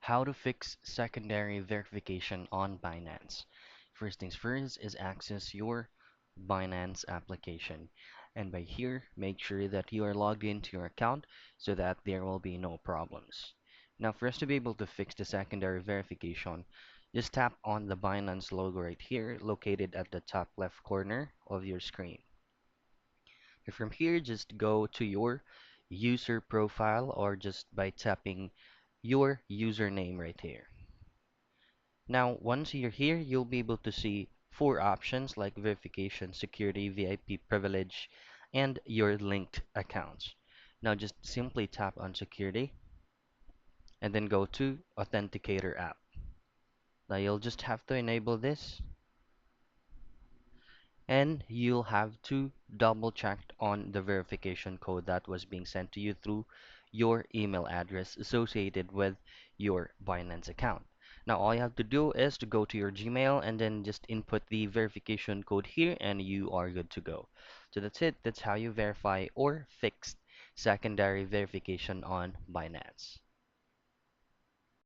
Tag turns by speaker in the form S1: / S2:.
S1: How to fix secondary verification on Binance. First things first is access your Binance application. And by here, make sure that you are logged into your account so that there will be no problems. Now, for us to be able to fix the secondary verification, just tap on the Binance logo right here, located at the top left corner of your screen. And from here, just go to your user profile or just by tapping your username right here. Now, once you're here, you'll be able to see four options like verification, security, VIP privilege, and your linked accounts. Now, just simply tap on security and then go to Authenticator app. Now, you'll just have to enable this and you'll have to double check on the verification code that was being sent to you through your email address associated with your Binance account. Now, all you have to do is to go to your Gmail and then just input the verification code here, and you are good to go. So that's it. That's how you verify or fix secondary verification on Binance.